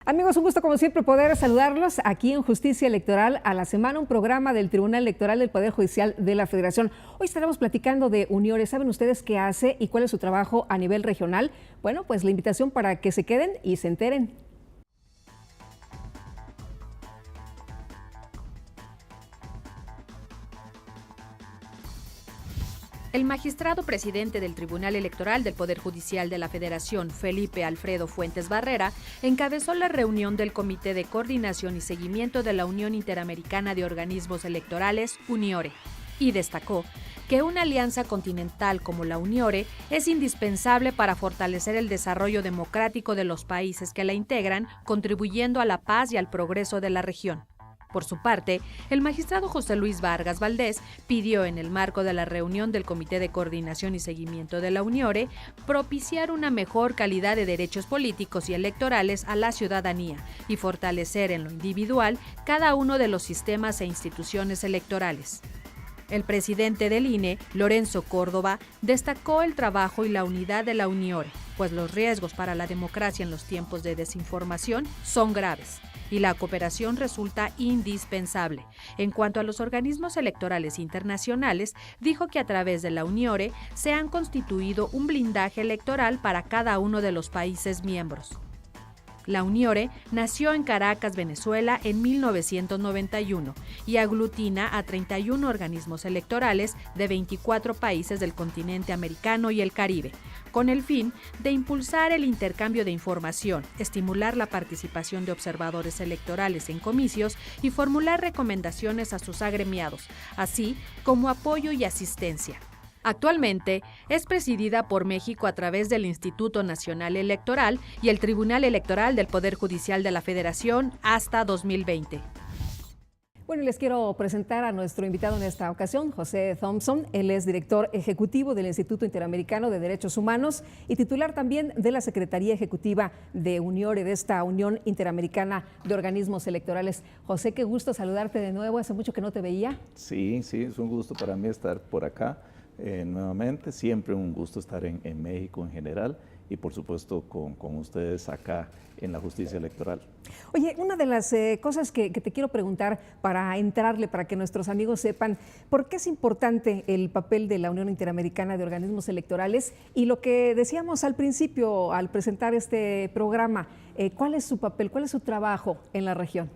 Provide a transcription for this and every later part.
Amigos, un gusto como siempre poder saludarlos aquí en Justicia Electoral a la Semana, un programa del Tribunal Electoral del Poder Judicial de la Federación. Hoy estaremos platicando de Uniore. ¿Saben ustedes qué hace y cuál es su trabajo a nivel regional? Bueno, pues la invitación para que se queden y se enteren. El magistrado presidente del Tribunal Electoral del Poder Judicial de la Federación, Felipe Alfredo Fuentes Barrera, encabezó la reunión del Comité de Coordinación y Seguimiento de la Unión Interamericana de Organismos Electorales, Uniore, y destacó que una alianza continental como la Uniore es indispensable para fortalecer el desarrollo democrático de los países que la integran, contribuyendo a la paz y al progreso de la región. Por su parte, el magistrado José Luis Vargas Valdés pidió, en el marco de la reunión del Comité de Coordinación y Seguimiento de la Uniore, propiciar una mejor calidad de derechos políticos y electorales a la ciudadanía y fortalecer en lo individual cada uno de los sistemas e instituciones electorales. El presidente del INE, Lorenzo Córdoba, destacó el trabajo y la unidad de la Uniore, pues los riesgos para la democracia en los tiempos de desinformación son graves y la cooperación resulta indispensable. En cuanto a los organismos electorales internacionales, dijo que a través de la Uniore se han constituido un blindaje electoral para cada uno de los países miembros. La Uniore nació en Caracas, Venezuela, en 1991 y aglutina a 31 organismos electorales de 24 países del continente americano y el Caribe, con el fin de impulsar el intercambio de información, estimular la participación de observadores electorales en comicios y formular recomendaciones a sus agremiados, así como apoyo y asistencia. Actualmente es presidida por México a través del Instituto Nacional Electoral y el Tribunal Electoral del Poder Judicial de la Federación hasta 2020. Bueno, les quiero presentar a nuestro invitado en esta ocasión, José Thompson. Él es director ejecutivo del Instituto Interamericano de Derechos Humanos y titular también de la Secretaría Ejecutiva de Uniore, de esta Unión Interamericana de Organismos Electorales. José, qué gusto saludarte de nuevo. Hace mucho que no te veía. Sí, es un gusto para mí estar por acá. Nuevamente, siempre un gusto estar en México en general y por supuesto con ustedes acá en la justicia electoral. Oye, una de las cosas que te quiero preguntar para entrarle, para que nuestros amigos sepan, ¿por qué es importante el papel de la Unión Interamericana de Organismos Electorales? Y lo que decíamos al principio, al presentar este programa, ¿cuál es su papel, cuál es su trabajo en la región?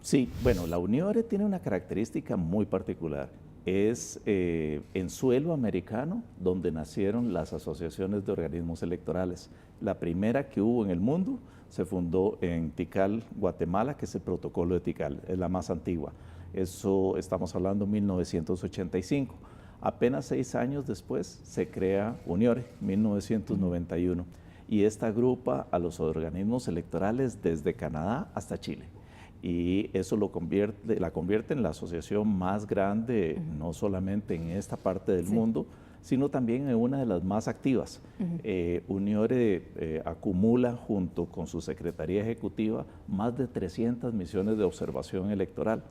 Sí, bueno, la Uniore tiene una característica muy particular. Es en suelo americano donde nacieron las asociaciones de organismos electorales. La primera que hubo en el mundo se fundó en Tikal, Guatemala, que es el protocolo de Tikal, es la más antigua. Eso estamos hablando de 1985. Apenas 6 años después se crea Uniore, 1991, y esta agrupa a los organismos electorales desde Canadá hasta Chile. Y eso la convierte en la asociación más grande, no solamente en esta parte del mundo, sino también en una de las más activas. Uniore acumula, junto con su Secretaría Ejecutiva, más de 300 misiones de observación electoral.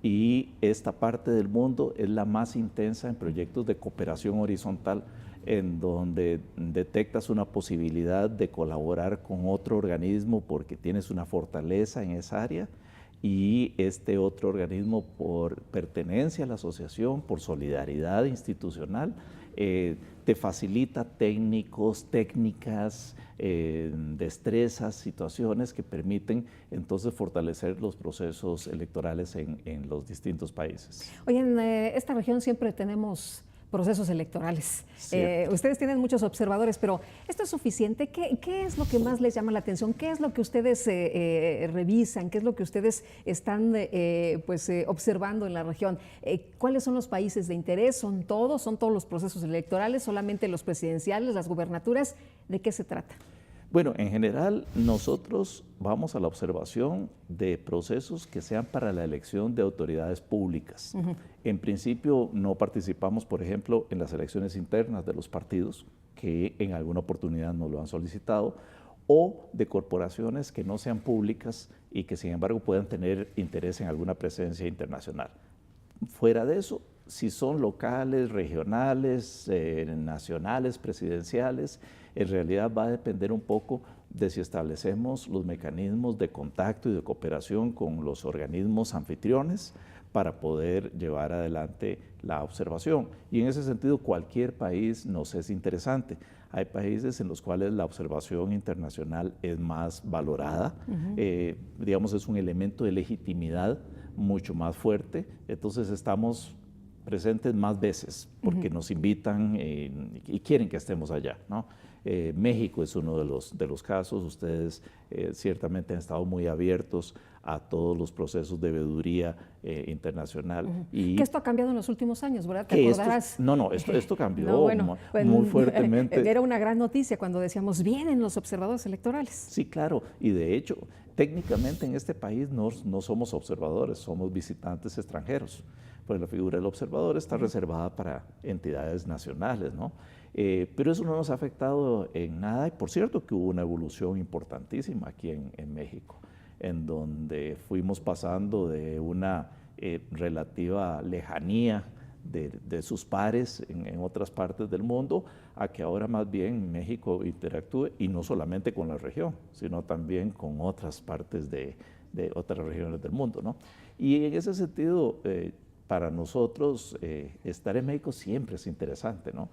Y esta parte del mundo es la más intensa en proyectos de cooperación horizontal, en donde detectas una posibilidad de colaborar con otro organismo porque tienes una fortaleza en esa área, y este otro organismo, por pertenencia a la asociación, por solidaridad institucional, te facilita técnicos, técnicas, destrezas, situaciones que permiten entonces fortalecer los procesos electorales en los distintos países. Oye, en esta región siempre tenemos procesos electorales. Ustedes tienen muchos observadores, pero ¿esto es suficiente? ¿Qué es lo que más les llama la atención? ¿Qué es lo que ustedes revisan? ¿Qué es lo que ustedes están observando en la región? ¿Cuáles son los países de interés? ¿Son todos los procesos electorales? ¿Solamente los presidenciales, las gubernaturas? ¿De qué se trata? Bueno, en general nosotros vamos a la observación de procesos que sean para la elección de autoridades públicas. En principio no participamos, por ejemplo, en las elecciones internas de los partidos, que en alguna oportunidad nos lo han solicitado, o de corporaciones que no sean públicas y que sin embargo puedan tener interés en alguna presencia internacional. Fuera de eso, si son locales, regionales, nacionales, presidenciales, en realidad va a depender un poco de si establecemos los mecanismos de contacto y de cooperación con los organismos anfitriones para poder llevar adelante la observación. Y en ese sentido, cualquier país nos es interesante. Hay países en los cuales la observación internacional es más valorada, digamos, es un elemento de legitimidad mucho más fuerte, entonces estamos presentes más veces porque nos invitan y quieren que estemos allá, ¿no? México es uno de los casos. Ustedes ciertamente han estado muy abiertos a todos los procesos de veeduría internacional. Y que esto ha cambiado en los últimos años, ¿verdad? ¿Te acordarás? Esto cambió muy fuertemente. Era una gran noticia cuando decíamos, vienen los observadores electorales. Sí, claro, y de hecho, técnicamente en este país no somos observadores, somos visitantes extranjeros. Pues la figura del observador está reservada para entidades nacionales, ¿no? Pero eso no nos ha afectado en nada, y por cierto que hubo una evolución importantísima aquí en México, en donde fuimos pasando de una relativa lejanía de sus pares en otras partes del mundo, a que ahora más bien México interactúe, y no solamente con la región, sino también con otras partes de otras regiones del mundo, ¿no? Y en ese sentido, para nosotros estar en México siempre es interesante, ¿no?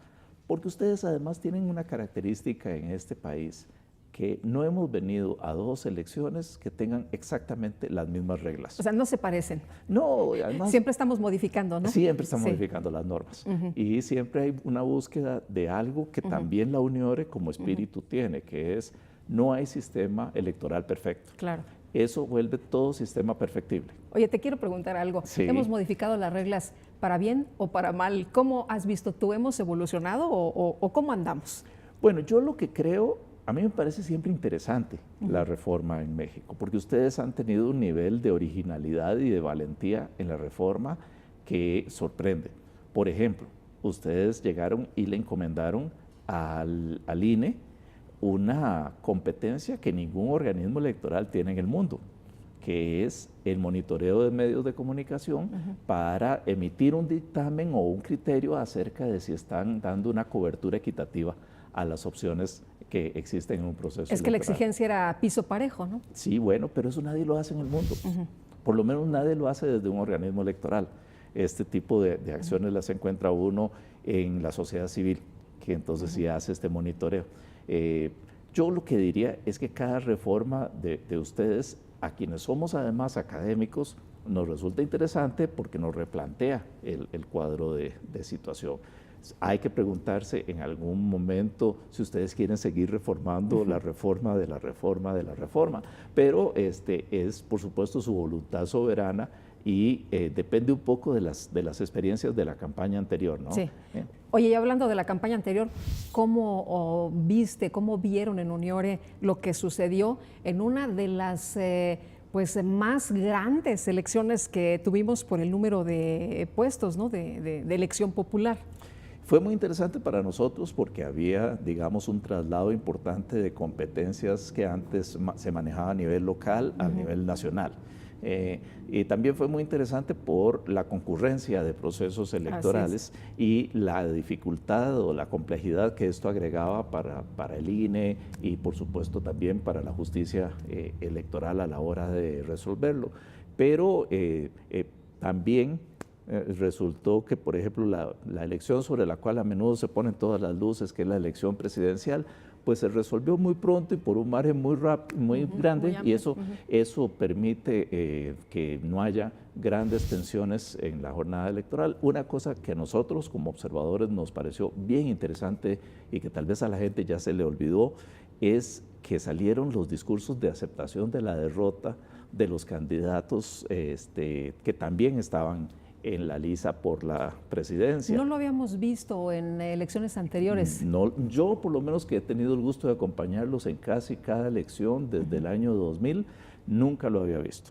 Porque ustedes además tienen una característica en este país, que no hemos venido a dos elecciones que tengan exactamente las mismas reglas. O sea, no se parecen. No, además... Siempre estamos modificando, ¿no? Siempre estamos modificando las normas. Y siempre hay una búsqueda de algo que también la UNIORE como espíritu tiene, que es, no hay sistema electoral perfecto. Claro. Eso vuelve todo sistema perfectible. Oye, te quiero preguntar algo. Sí. ¿Hemos modificado las reglas para bien o para mal? ¿Cómo has visto tú? ¿Hemos evolucionado o cómo andamos? Bueno, yo lo que creo, a mí me parece siempre interesante la reforma en México, porque ustedes han tenido un nivel de originalidad y de valentía en la reforma que sorprende. Por ejemplo, ustedes llegaron y le encomendaron al INE una competencia que ningún organismo electoral tiene en el mundo, que es el monitoreo de medios de comunicación para emitir un dictamen o un criterio acerca de si están dando una cobertura equitativa a las opciones que existen en un proceso electoral. Es que la exigencia era piso parejo, ¿no? Sí, bueno, pero eso nadie lo hace en el mundo. Por lo menos nadie lo hace desde un organismo electoral. Este tipo de acciones las encuentra uno en la sociedad civil, que entonces sí hace este monitoreo. Yo lo que diría es que cada reforma de ustedes, a quienes somos además académicos, nos resulta interesante porque nos replantea el cuadro de situación. Hay que preguntarse en algún momento si ustedes quieren seguir reformando la reforma de la reforma de la reforma, pero es por supuesto su voluntad soberana y depende un poco de las experiencias de la campaña anterior, ¿no? Sí. Oye, y hablando de la campaña anterior, ¿cómo vieron en UNIORE lo que sucedió en una de las pues más grandes elecciones que tuvimos por el número de puestos, ¿no? de elección popular? Fue muy interesante para nosotros porque había, digamos, un traslado importante de competencias que antes se manejaba a nivel local a nivel nacional. Y también fue muy interesante por la concurrencia de procesos electorales y la dificultad o la complejidad que esto agregaba para el INE y por supuesto también para la justicia electoral a la hora de resolverlo. Pero también resultó que, por ejemplo, la elección sobre la cual a menudo se ponen todas las luces, que es la elección presidencial, pues se resolvió muy pronto y por un margen muy grande, y eso permite que no haya grandes tensiones en la jornada electoral. Una cosa que a nosotros como observadores nos pareció bien interesante y que tal vez a la gente ya se le olvidó, es que salieron los discursos de aceptación de la derrota de los candidatos que también estaban en la lista por la presidencia. No lo habíamos visto en elecciones anteriores. No, yo por lo menos que he tenido el gusto de acompañarlos en casi cada elección desde el año 2000, nunca lo había visto.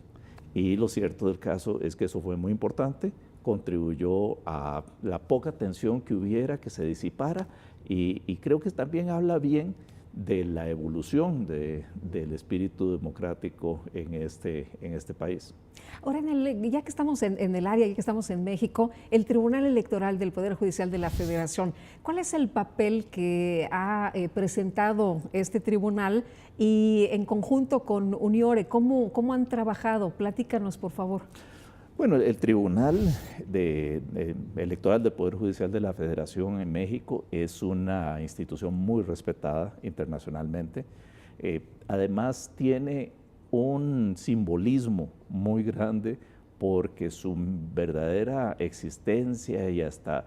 Y lo cierto del caso es que eso fue muy importante, contribuyó a la poca tensión que hubiera, que se disipara, y creo que también habla bien de la evolución del espíritu democrático en este país. Ahora, ya que estamos en el área, ya que estamos en México, el Tribunal Electoral del Poder Judicial de la Federación, ¿cuál es el papel que ha presentado este tribunal y en conjunto con Uniore, cómo han trabajado? Platícanos, por favor. Bueno, el Tribunal Electoral del Poder Judicial de la Federación en México es una institución muy respetada internacionalmente. Además, tiene un simbolismo muy grande porque su verdadera existencia y hasta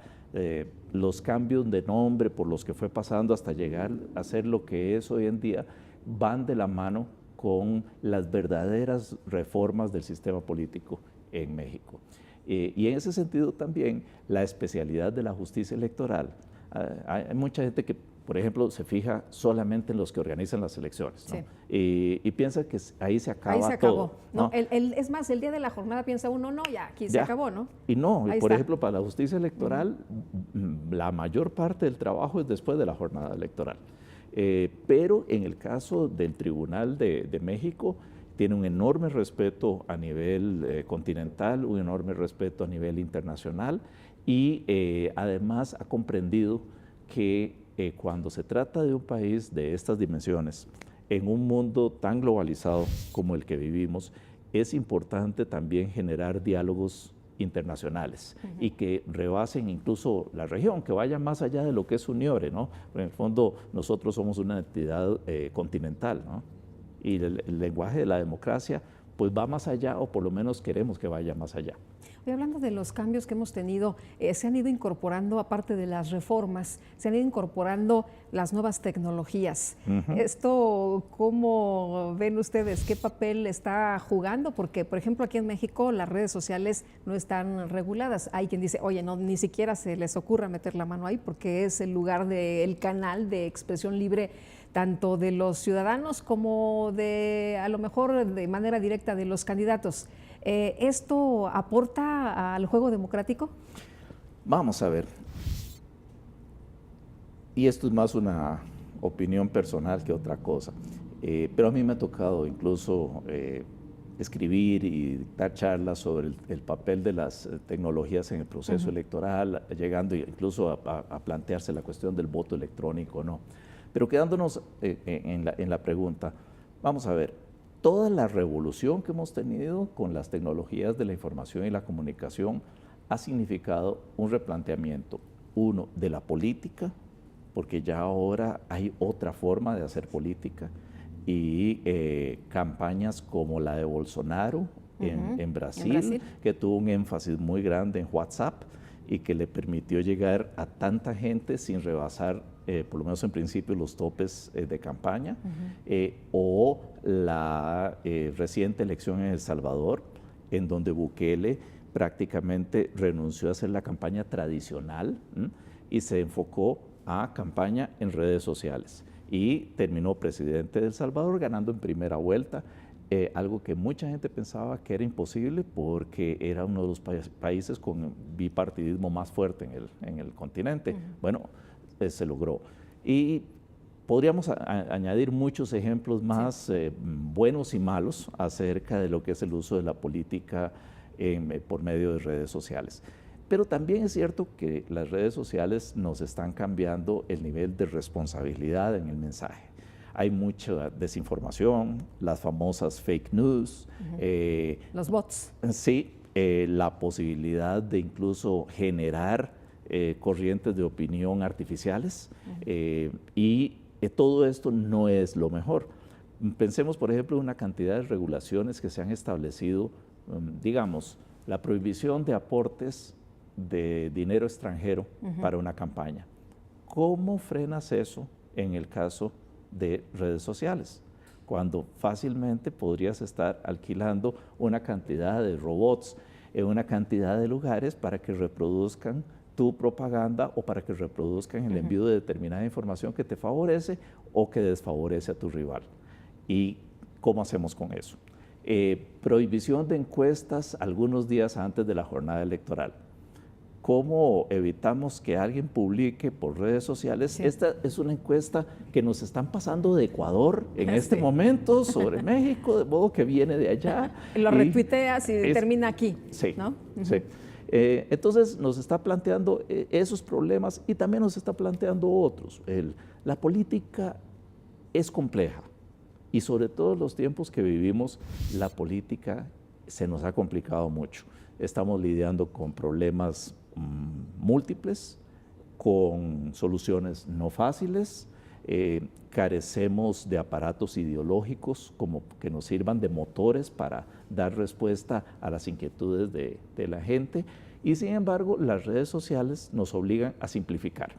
los cambios de nombre por los que fue pasando hasta llegar a ser lo que es hoy en día, van de la mano con las verdaderas reformas del sistema político en México. Y en ese sentido también la especialidad de la justicia electoral. Hay mucha gente que, por ejemplo, se fija solamente en los que organizan las elecciones, ¿no? Sí. Y piensa que ahí se acaba todo. Ahí se acabó. Todo, ¿no? Es más, el día de la jornada piensa uno, no, ya, aquí se acabó, ¿no? Y no, por ejemplo, para la justicia electoral, la mayor parte del trabajo es después de la jornada electoral. Pero en el caso del Tribunal de México, tiene un enorme respeto a nivel continental, un enorme respeto a nivel internacional y además ha comprendido que cuando se trata de un país de estas dimensiones, en un mundo tan globalizado como el que vivimos, es importante también generar diálogos internacionales y que rebasen incluso la región, que vayan más allá de lo que es Uniore, ¿no? En el fondo, nosotros somos una entidad continental, ¿no? Y el lenguaje de la democracia pues va más allá, o por lo menos queremos que vaya más allá. Hoy, hablando de los cambios que hemos tenido, se han ido incorporando, aparte de las reformas, se han ido incorporando las nuevas tecnologías. ¿Esto cómo ven ustedes? ¿Qué papel está jugando? Porque, por ejemplo, aquí en México las redes sociales no están reguladas. Hay quien dice, oye, no, ni siquiera se les ocurra meter la mano ahí porque es el lugar el canal de expresión libre tanto de los ciudadanos como a lo mejor de manera directa de los candidatos. ¿Esto aporta al juego democrático? Vamos a ver. Y esto es más una opinión personal que otra cosa. Pero a mí me ha tocado incluso escribir y dar charlas sobre el papel de las tecnologías en el proceso electoral, llegando incluso a plantearse la cuestión del voto electrónico, ¿no? Pero quedándonos en la pregunta, vamos a ver, toda la revolución que hemos tenido con las tecnologías de la información y la comunicación ha significado un replanteamiento, uno, de la política, porque ya ahora hay otra forma de hacer política, y campañas como la de Bolsonaro en Brasil, que tuvo un énfasis muy grande en WhatsApp y que le permitió llegar a tanta gente sin rebasar por lo menos en principio, los topes de campaña, o la reciente elección en El Salvador, en donde Bukele prácticamente renunció a hacer la campaña tradicional y se enfocó a campaña en redes sociales. Y terminó presidente de El Salvador ganando en primera vuelta, algo que mucha gente pensaba que era imposible porque era uno de los países con bipartidismo más fuerte en el continente. Bueno, se logró. Y podríamos añadir muchos ejemplos más buenos y malos acerca de lo que es el uso de la política por medio de redes sociales. Pero también es cierto que las redes sociales nos están cambiando el nivel de responsabilidad en el mensaje. Hay mucha desinformación, las famosas fake news. Los bots. Sí, la posibilidad de incluso generar corrientes de opinión artificiales y todo esto no es lo mejor. Pensemos, por ejemplo, en una cantidad de regulaciones que se han establecido, digamos, la prohibición de aportes de dinero extranjero para una campaña. ¿Cómo frenas eso en el caso de redes sociales? Cuando fácilmente podrías estar alquilando una cantidad de robots en una cantidad de lugares para que reproduzcan tu propaganda o para que reproduzcan el envío de determinada información que te favorece o que desfavorece a tu rival. ¿Y cómo hacemos con eso? Prohibición de encuestas algunos días antes de la jornada electoral. ¿cómo evitamos que alguien publique por redes sociales? Sí. Esta es una encuesta que nos están pasando de Ecuador en este momento sobre México, de modo que viene de allá. Lo retuiteas y termina aquí, sí, ¿no? Sí. Entonces nos está planteando esos problemas y también nos está planteando otros. La política es compleja y sobre todo en los tiempos que vivimos, la política se nos ha complicado mucho. Estamos lidiando con problemas múltiples, con soluciones no fáciles, carecemos de aparatos ideológicos como que nos sirvan de motores para dar respuesta a las inquietudes de la gente y sin embargo las redes sociales nos obligan a simplificar.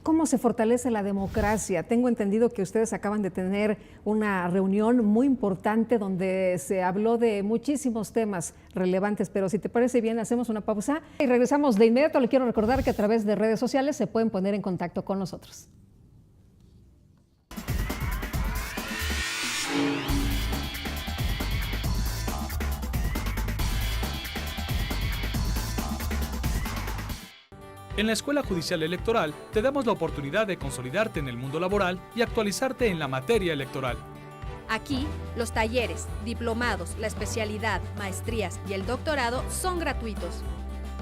¿Cómo se fortalece la democracia? Tengo entendido que ustedes acaban de tener una reunión muy importante donde se habló de muchísimos temas relevantes, pero si te parece bien, hacemos una pausa y regresamos de inmediato. Le quiero recordar que a través de redes sociales se pueden poner en contacto con nosotros. En la Escuela Judicial Electoral te damos la oportunidad de consolidarte en el mundo laboral y actualizarte en la materia electoral. Aquí, los talleres, diplomados, la especialidad, maestrías y el doctorado son gratuitos.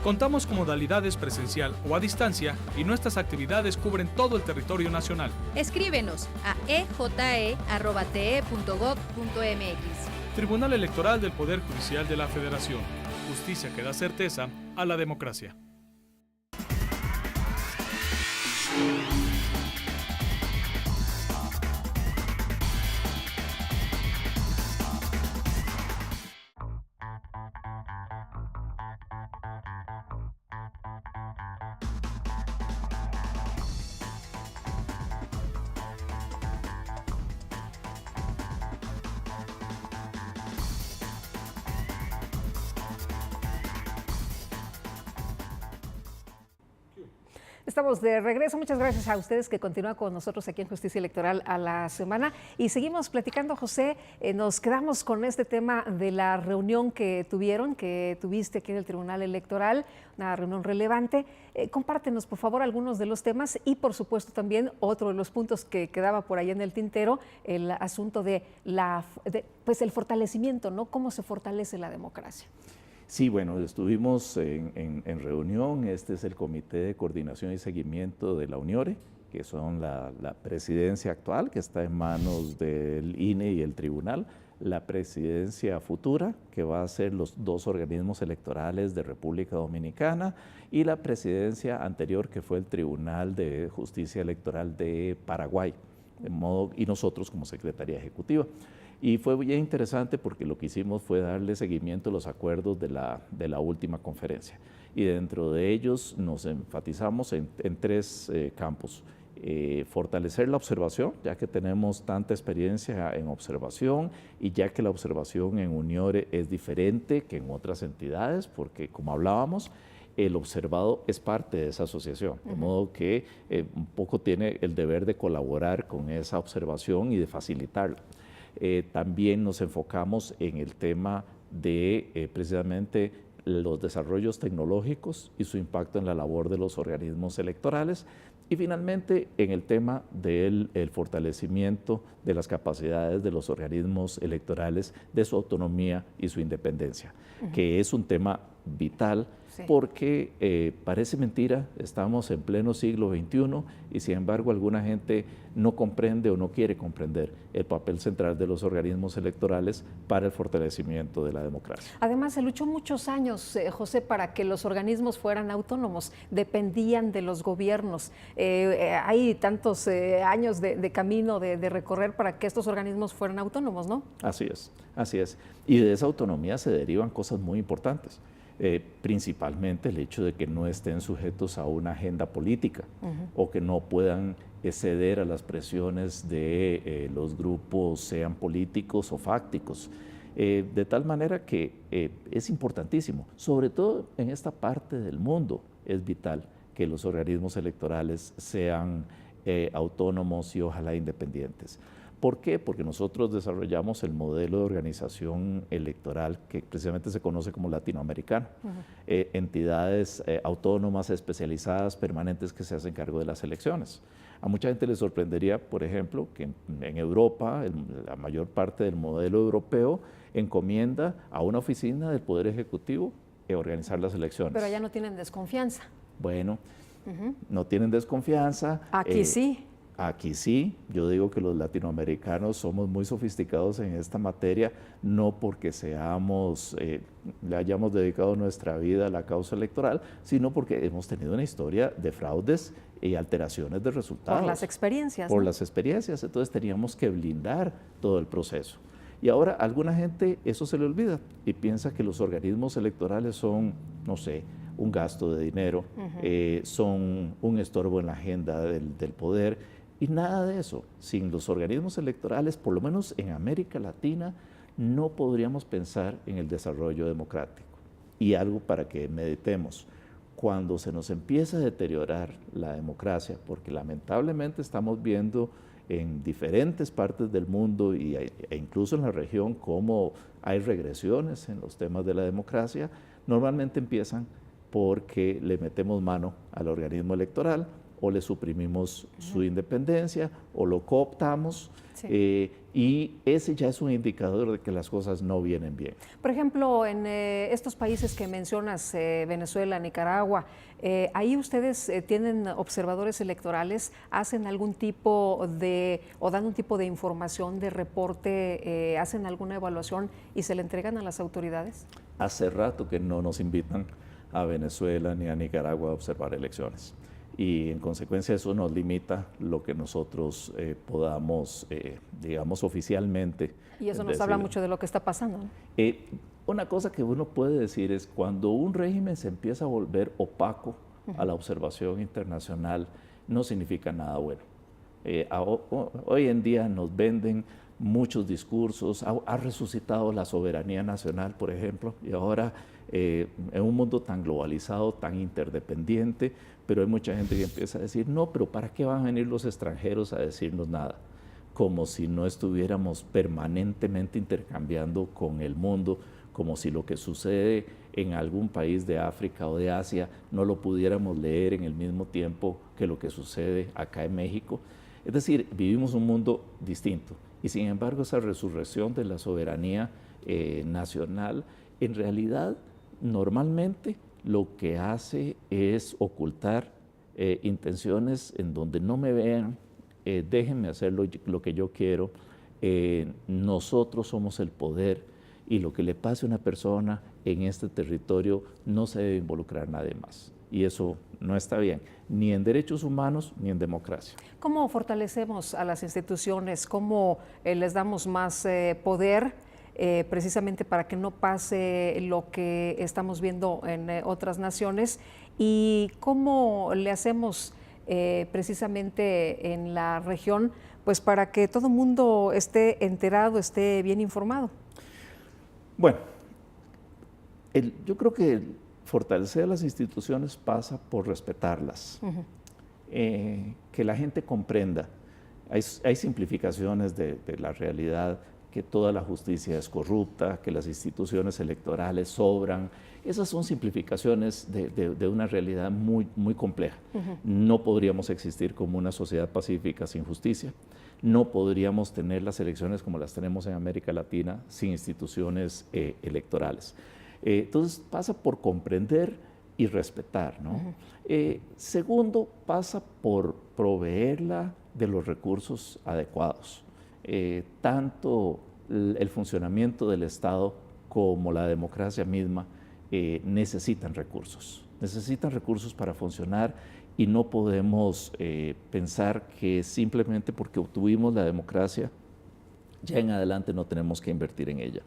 Contamos con modalidades presencial o a distancia y nuestras actividades cubren todo el territorio nacional. Escríbenos a eje@te.gov.mx. Tribunal Electoral del Poder Judicial de la Federación. Justicia que da certeza a la democracia. Estamos de regreso. Muchas gracias a ustedes que continúan con nosotros aquí en Justicia Electoral a la Semana. Y seguimos platicando, José. Nos quedamos con este tema de la reunión que tuviste aquí en el Tribunal Electoral, una reunión relevante. Compártenos, por favor, algunos de los temas y, por supuesto, también otro de los puntos que quedaba por ahí en el tintero, el asunto de el fortalecimiento, ¿no? ¿Cómo se fortalece la democracia? Sí, bueno, estuvimos en reunión. Este es el Comité de Coordinación y Seguimiento de la UNIORE, que son la presidencia actual, que está en manos del INE y el Tribunal, la presidencia futura, que va a ser los dos organismos electorales de República Dominicana, y la presidencia anterior, que fue el Tribunal de Justicia Electoral de Paraguay, y nosotros como Secretaría Ejecutiva. Y fue bien interesante porque lo que hicimos fue darle seguimiento a los acuerdos de la última conferencia. Y dentro de ellos nos enfatizamos en tres campos. Fortalecer la observación, ya que tenemos tanta experiencia en observación y ya que la observación en UNIORE es diferente que en otras entidades, porque como hablábamos, el observado es parte de esa asociación, de modo que un poco tiene el deber de colaborar con esa observación y de facilitarla. También nos enfocamos en el tema de precisamente los desarrollos tecnológicos y su impacto en la labor de los organismos electorales y finalmente en el tema del fortalecimiento de las capacidades de los organismos electorales, de su autonomía y su independencia, que es un tema vital. Sí. Porque parece mentira, estamos en pleno siglo XXI y sin embargo alguna gente no comprende o no quiere comprender el papel central de los organismos electorales para el fortalecimiento de la democracia. Además, se luchó muchos años, José, para que los organismos fueran autónomos, dependían de los gobiernos. Hay tantos años de camino de recorrer para que estos organismos fueran autónomos, ¿no? Así es, así es. Y de esa autonomía se derivan cosas muy importantes. Principalmente el hecho de que no estén sujetos a una agenda política o que no puedan ceder a las presiones de los grupos, sean políticos o fácticos. De tal manera que es importantísimo, sobre todo en esta parte del mundo, es vital que los organismos electorales sean autónomos y ojalá independientes. ¿Por qué? Porque nosotros desarrollamos el modelo de organización electoral que precisamente se conoce como latinoamericano. Entidades autónomas, especializadas, permanentes que se hacen cargo de las elecciones. A mucha gente le sorprendería, por ejemplo, que en Europa la mayor parte del modelo europeo encomienda a una oficina del Poder Ejecutivo organizar las elecciones. Pero allá no tienen desconfianza. Bueno, no tienen desconfianza. Aquí sí. Aquí sí, yo digo que los latinoamericanos somos muy sofisticados en esta materia, no porque le hayamos dedicado nuestra vida a la causa electoral, sino porque hemos tenido una historia de fraudes y alteraciones de resultados. Por las experiencias. Por ¿no? las experiencias, entonces teníamos que blindar todo el proceso. Y ahora a alguna gente eso se le olvida y piensa que los organismos electorales son, no sé, un gasto de dinero, son un estorbo en la agenda del poder. Y nada de eso. Sin los organismos electorales, por lo menos en América Latina, no podríamos pensar en el desarrollo democrático. Y algo para que meditemos. Cuando se nos empieza a deteriorar la democracia, porque lamentablemente estamos viendo en diferentes partes del mundo e incluso en la región cómo hay regresiones en los temas de la democracia, normalmente empiezan porque le metemos mano al organismo electoral, o le suprimimos su independencia, o lo cooptamos, y ese ya es un indicador de que las cosas no vienen bien. Por ejemplo, en estos países que mencionas, Venezuela, Nicaragua, ahí ustedes tienen observadores electorales, hacen algún tipo de, o dan un tipo de información, de reporte, hacen alguna evaluación y se le entregan a las autoridades. Hace rato que no nos invitan a Venezuela ni a Nicaragua a observar elecciones. Y en consecuencia eso nos limita lo que nosotros podamos, digamos, oficialmente. Y eso nos habla mucho de lo que está pasando, ¿no? Una cosa que uno puede decir es cuando un régimen se empieza a volver opaco a la observación internacional, no significa nada bueno. Hoy en día nos venden muchos discursos, ha resucitado la soberanía nacional, por ejemplo, y ahora en un mundo tan globalizado, tan interdependiente, pero hay mucha gente que empieza a decir, no, pero ¿para qué van a venir los extranjeros a decirnos nada? Como si no estuviéramos permanentemente intercambiando con el mundo, como si lo que sucede en algún país de África o de Asia no lo pudiéramos leer en el mismo tiempo que lo que sucede acá en México. Es decir, vivimos un mundo distinto y sin embargo esa resurrección de la soberanía nacional en realidad normalmente lo que hace es ocultar intenciones en donde no me vean, déjenme hacer lo que yo quiero, nosotros somos el poder y lo que le pase a una persona en este territorio no se debe involucrar a nadie más. Y eso no está bien, ni en derechos humanos ni en democracia. ¿Cómo fortalecemos a las instituciones? ¿Cómo les damos más poder? Precisamente para que no pase lo que estamos viendo en otras naciones, y cómo le hacemos precisamente en la región, pues para que todo el mundo esté enterado, esté bien informado. Bueno, yo creo que fortalecer las instituciones pasa por respetarlas, que la gente comprenda. Hay simplificaciones de la realidad, que toda la justicia es corrupta, que las instituciones electorales sobran. Esas son simplificaciones de una realidad muy, muy compleja. No podríamos existir como una sociedad pacífica sin justicia. No podríamos tener las elecciones como las tenemos en América Latina sin instituciones electorales. Entonces pasa por comprender y respetar, ¿no? Segundo, pasa por proveerla de los recursos adecuados. Tanto el funcionamiento del Estado como la democracia misma necesitan recursos para funcionar, y no podemos pensar que simplemente porque obtuvimos la democracia ya en adelante no tenemos que invertir en ella.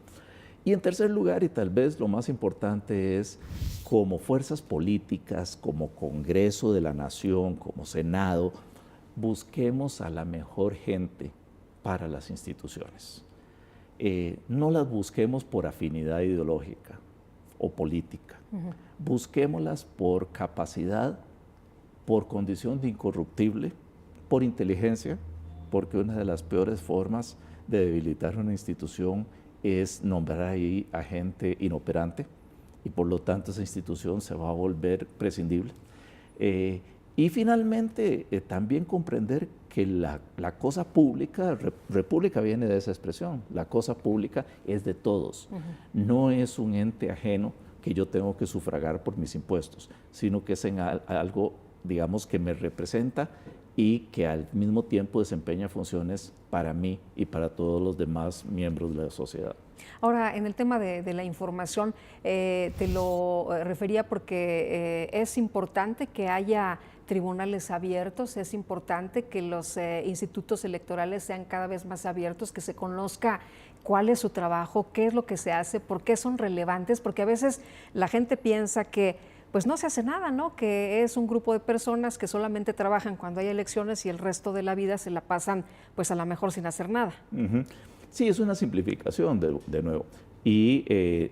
Y en tercer lugar, y tal vez lo más importante, es como fuerzas políticas, como Congreso de la Nación, como Senado, busquemos a la mejor gente para las instituciones. No las busquemos por afinidad ideológica o política, busquémoslas por capacidad, por condición de incorruptible, por inteligencia porque una de las peores formas de debilitar una institución es nombrar ahí a gente inoperante y por lo tanto esa institución se va a volver prescindible. Y finalmente también comprender que la cosa pública, república viene de esa expresión, la cosa pública es de todos, no es un ente ajeno que yo tengo que sufragar por mis impuestos, sino que es en algo, digamos, que me representa y que al mismo tiempo desempeña funciones para mí y para todos los demás miembros de la sociedad. Ahora, en el tema de la información, te lo refería porque es importante que haya tribunales abiertos, es importante que los institutos electorales sean cada vez más abiertos, que se conozca cuál es su trabajo, qué es lo que se hace, por qué son relevantes, porque a veces la gente piensa que pues no se hace nada, ¿no? Que es un grupo de personas que solamente trabajan cuando hay elecciones y el resto de la vida se la pasan pues a lo mejor sin hacer nada. Sí, es una simplificación de nuevo. Y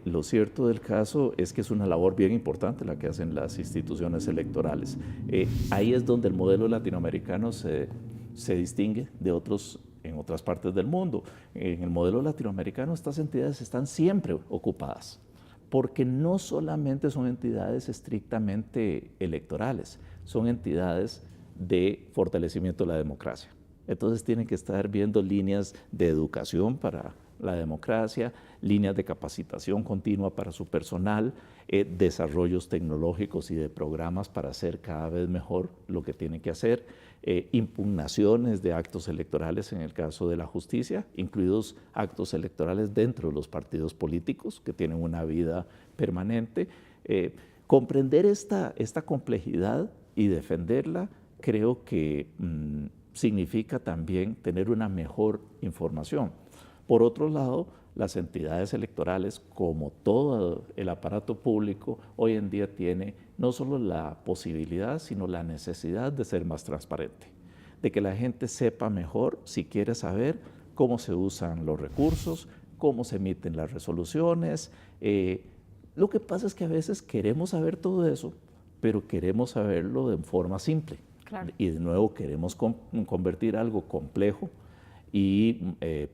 lo cierto del caso es que es una labor bien importante la que hacen las instituciones electorales. Ahí es donde el modelo latinoamericano se distingue de otros en otras partes del mundo. En el modelo latinoamericano estas entidades están siempre ocupadas, porque no solamente son entidades estrictamente electorales, son entidades de fortalecimiento de la democracia. Entonces tienen que estar viendo líneas de educación para la democracia, líneas de capacitación continua para su personal, desarrollos tecnológicos y de programas para hacer cada vez mejor lo que tienen que hacer, impugnaciones de actos electorales en el caso de la justicia, incluidos actos electorales dentro de los partidos políticos que tienen una vida permanente. Comprender esta complejidad y defenderla creo que significa también tener una mejor información. Por otro lado, las entidades electorales, como todo el aparato público, hoy en día tiene no solo la posibilidad, sino la necesidad de ser más transparente, de que la gente sepa mejor, si quiere saber, cómo se usan los recursos, cómo se emiten las resoluciones. Lo que pasa es que a veces queremos saber todo eso, pero queremos saberlo de forma simple. Claro. Y de nuevo queremos convertir algo complejo y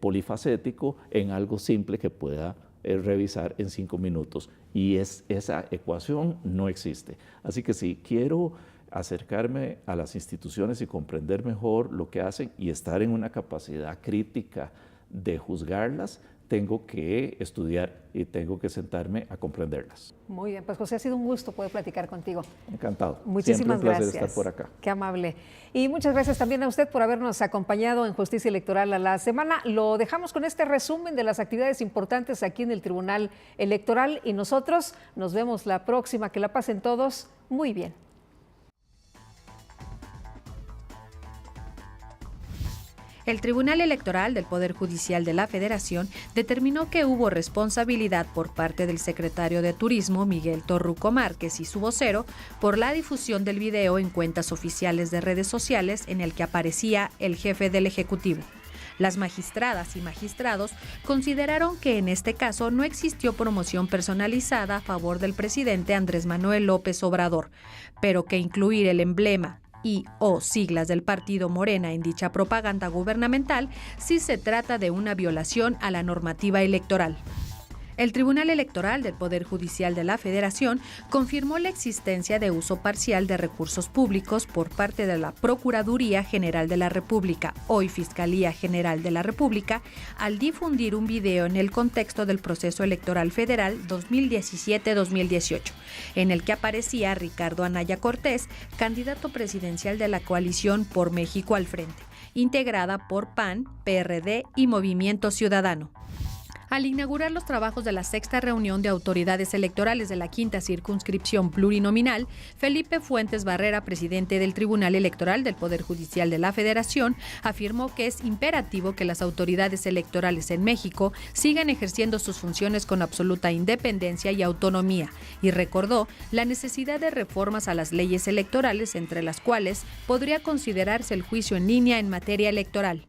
polifacético en algo simple que pueda revisar en 5 minutos. Y esa ecuación no existe. Así que si quiero acercarme a las instituciones y comprender mejor lo que hacen y estar en una capacidad crítica de juzgarlas, tengo que estudiar y tengo que sentarme a comprenderlas. Muy bien, pues José, ha sido un gusto poder platicar contigo. Encantado. Muchísimas Siempre un placer gracias. estar por acá. Qué amable. Y muchas gracias también a usted por habernos acompañado en Justicia Electoral a la semana. Lo dejamos con este resumen de las actividades importantes aquí en el Tribunal Electoral y nosotros nos vemos la próxima. Que la pasen todos muy bien. El Tribunal Electoral del Poder Judicial de la Federación determinó que hubo responsabilidad por parte del secretario de Turismo, Miguel Torruco Márquez, y su vocero por la difusión del video en cuentas oficiales de redes sociales en el que aparecía el jefe del Ejecutivo. Las magistradas y magistrados consideraron que en este caso no existió promoción personalizada a favor del presidente Andrés Manuel López Obrador, pero que incluir el emblema y o siglas del partido Morena en dicha propaganda gubernamental sí se trata de una violación a la normativa electoral. El Tribunal Electoral del Poder Judicial de la Federación confirmó la existencia de uso parcial de recursos públicos por parte de la Procuraduría General de la República, hoy Fiscalía General de la República, al difundir un video en el contexto del proceso electoral federal 2017-2018, en el que aparecía Ricardo Anaya Cortés, candidato presidencial de la coalición Por México al Frente, integrada por PAN, PRD y Movimiento Ciudadano. Al inaugurar los trabajos de la 6ª reunión de autoridades electorales de la 5ª circunscripción plurinominal, Felipe Fuentes Barrera, presidente del Tribunal Electoral del Poder Judicial de la Federación, afirmó que es imperativo que las autoridades electorales en México sigan ejerciendo sus funciones con absoluta independencia y autonomía, y recordó la necesidad de reformas a las leyes electorales, entre las cuales podría considerarse el juicio en línea en materia electoral.